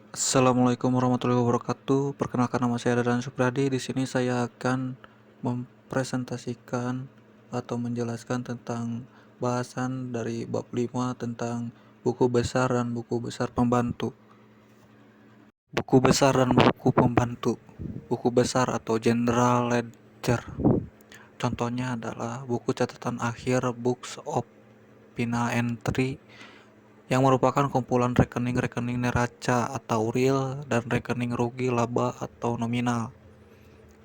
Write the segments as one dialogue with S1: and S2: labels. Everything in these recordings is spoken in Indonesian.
S1: Assalamualaikum warahmatullahi wabarakatuh. Perkenalkan, nama saya Dadan Supradi. Di sini saya akan mempresentasikan atau menjelaskan tentang bahasan dari bab 5 tentang buku besar dan buku besar pembantu. Buku besar dan buku pembantu. Buku besar atau General Ledger. Contohnya adalah buku catatan akhir, Books of Final Entry, yang merupakan kumpulan rekening-rekening neraca atau real dan rekening rugi laba atau nominal.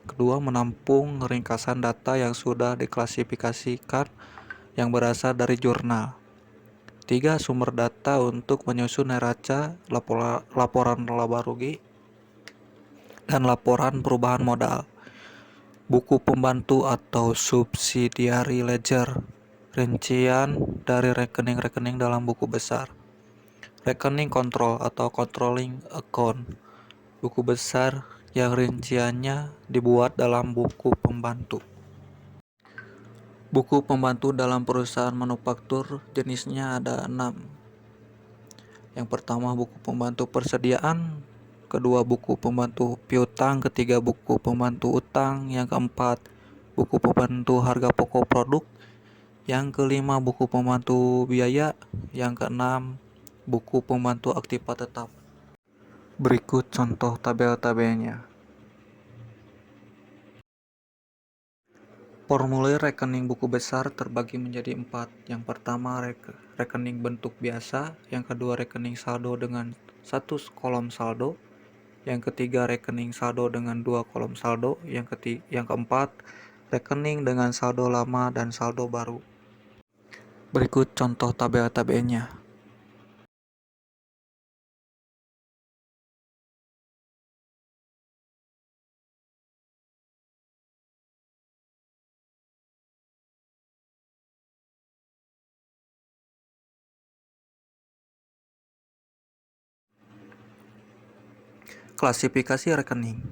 S1: Kedua, menampung ringkasan data yang sudah diklasifikasikan yang berasal dari jurnal. Tiga, sumber data untuk menyusun neraca, laporan laba rugi, dan laporan perubahan modal. Buku pembantu atau subsidiary ledger, rincian dari rekening-rekening dalam buku besar. Rekening kontrol atau controlling account, buku besar yang rinciannya dibuat dalam buku pembantu. Buku pembantu dalam perusahaan manufaktur jenisnya ada 6. Yang pertama, buku pembantu persediaan. Kedua, buku pembantu piutang. Ketiga, buku pembantu utang. Yang keempat, buku pembantu harga pokok produk. Yang kelima, buku pembantu biaya. Yang keenam, buku pembantu aktiva tetap. Berikut contoh tabel-tabelnya. Formulir rekening buku besar terbagi menjadi 4. Yang pertama, rekening bentuk biasa. Yang kedua, rekening saldo dengan 1 kolom saldo. Yang ketiga, rekening saldo dengan 2 kolom saldo. Yang keempat, rekening dengan saldo lama dan saldo baru. Berikut contoh tabel-tabelnya. Klasifikasi rekening.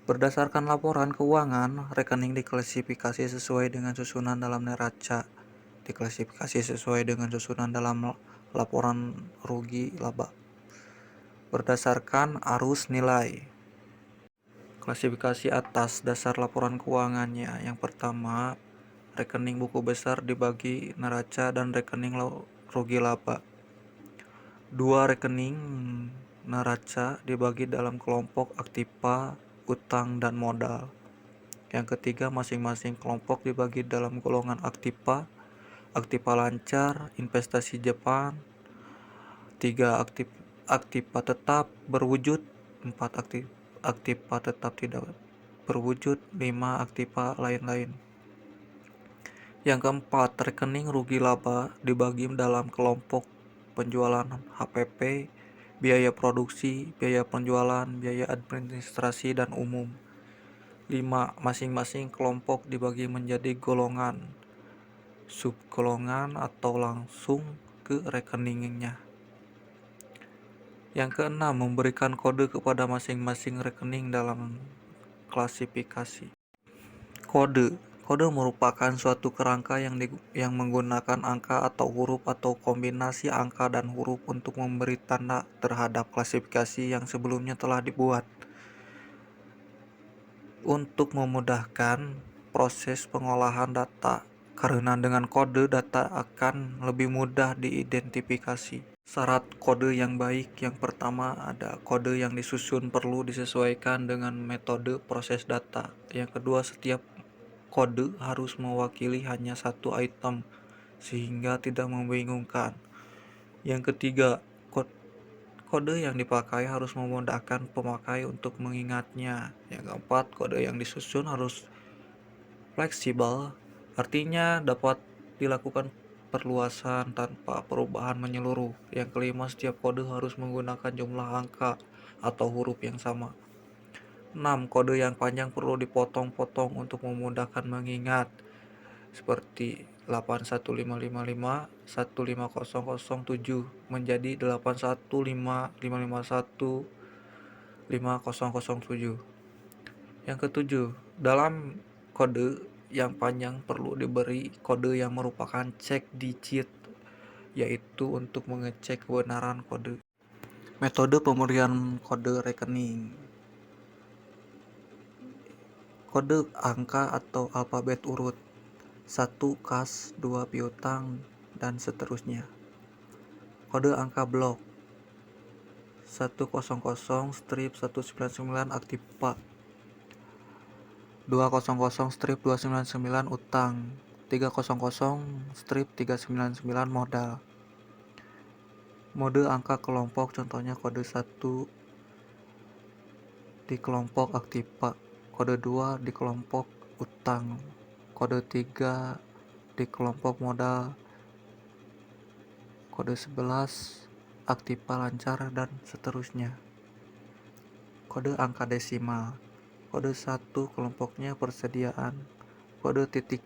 S1: Berdasarkan laporan keuangan, rekening diklasifikasi sesuai dengan susunan dalam neraca, diklasifikasi sesuai dengan susunan dalam laporan rugi laba. Berdasarkan arus nilai. Klasifikasi atas dasar laporan keuangannya. Yang pertama, rekening buku besar dibagi neraca dan rekening rugi laba. Dua rekening neraca dibagi dalam kelompok aktiva, utang, dan modal. Yang ketiga, masing-masing kelompok dibagi dalam golongan aktiva, aktiva lancar, investasi Jepang. 3. Aktiva tetap berwujud. 4. Aktiva tetap tidak berwujud. 5. Aktiva lain-lain. Yang keempat, rekening rugi laba dibagi dalam kelompok penjualan HPP, biaya produksi, biaya penjualan, biaya administrasi, dan umum. 5. Masing-masing kelompok dibagi menjadi golongan, subgolongan, atau langsung ke rekeningnya. Yang keenam, memberikan kode kepada masing-masing rekening dalam klasifikasi. Kode merupakan suatu kerangka yang menggunakan angka atau huruf atau kombinasi angka dan huruf untuk memberi tanda terhadap klasifikasi yang sebelumnya telah dibuat. Untuk memudahkan proses pengolahan data, karena dengan kode data akan lebih mudah diidentifikasi. Syarat kode yang baik. Yang pertama, ada kode yang disusun perlu disesuaikan dengan metode proses data. Yang kedua, setiap kode harus mewakili hanya satu item sehingga tidak membingungkan. Yang ketiga, kode yang dipakai harus memudahkan pemakai untuk mengingatnya. Yang keempat, kode yang disusun harus fleksibel, artinya dapat dilakukan perluasan tanpa perubahan menyeluruh. Yang kelima, setiap kode harus menggunakan jumlah angka atau huruf yang sama. 6. Kode yang panjang perlu dipotong-potong untuk memudahkan mengingat, seperti 81555 15007 menjadi 81555150007. Yang ketujuh, dalam kode yang panjang perlu diberi kode yang merupakan cek digit, yaitu untuk mengecek kebenaran kode. Metode pemberian kode rekening. Kode angka atau alfabet urut 1 kas, 2 piutang, dan seterusnya. Kode angka blok 100-199 aktiva, 200-299 utang, 300-399 modal. Mode angka kelompok contohnya kode 1 di kelompok aktiva, kode 2 di kelompok utang, kode 3 di kelompok modal, kode 11 aktiva lancar, dan seterusnya. Kode angka desimal. Kode 1 kelompoknya persediaan. Kode 1.1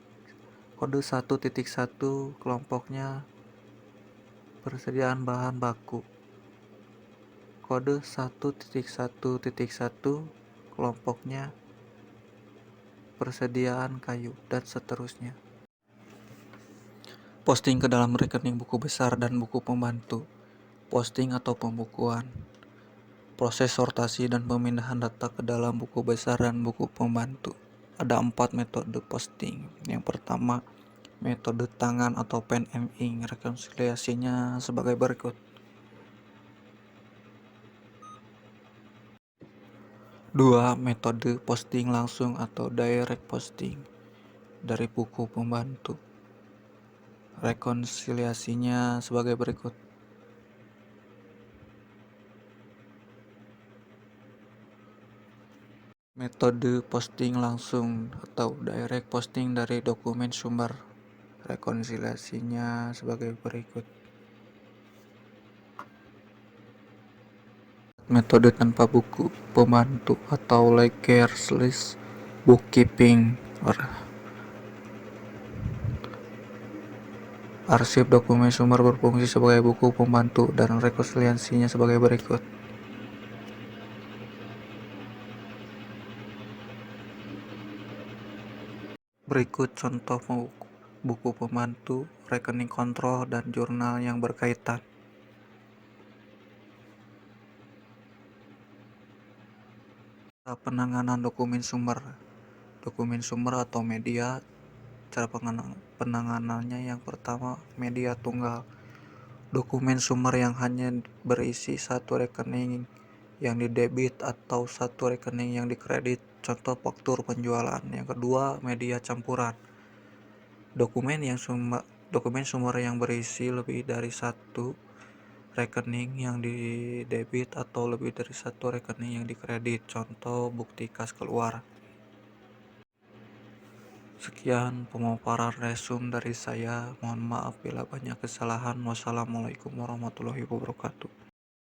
S1: kelompoknya persediaan bahan baku. Kode 1.1.1 kelompoknya persediaan kayu, dan seterusnya. Posting ke dalam rekening buku besar dan buku pembantu. Posting atau pembukuan. Proses sortasi dan pemindahan data ke dalam buku besar dan buku pembantu. Ada 4 metode posting. Yang pertama, metode tangan atau pen and ink. Rekonsiliasinya sebagai berikut. 2. Metode posting langsung atau direct posting dari buku pembantu. Rekonsiliasinya sebagai berikut. Metode posting langsung atau direct posting dari dokumen sumber. Rekonsiliasinya sebagai berikut. Metode tanpa buku pembantu atau legerless bookkeeping. Arsip dokumen sumber berfungsi sebagai buku pembantu dan rekonsiliasinya sebagai berikut. Berikut contoh buku pembantu, rekening kontrol, dan jurnal yang berkaitan. Penanganan dokumen sumber. Dokumen sumber atau media. Cara penanganannya yang pertama, media tunggal. Dokumen sumber yang hanya berisi satu rekening yang didebit atau satu rekening yang dikredit, contoh faktur penjualan. Yang kedua, media campuran. Dokumen sumber yang berisi lebih dari satu rekening yang didebit atau lebih dari satu rekening yang dikredit, contoh bukti kas keluar. Sekian pemaparan resume dari saya. Mohon maaf bila banyak kesalahan. Wassalamualaikum warahmatullahi wabarakatuh.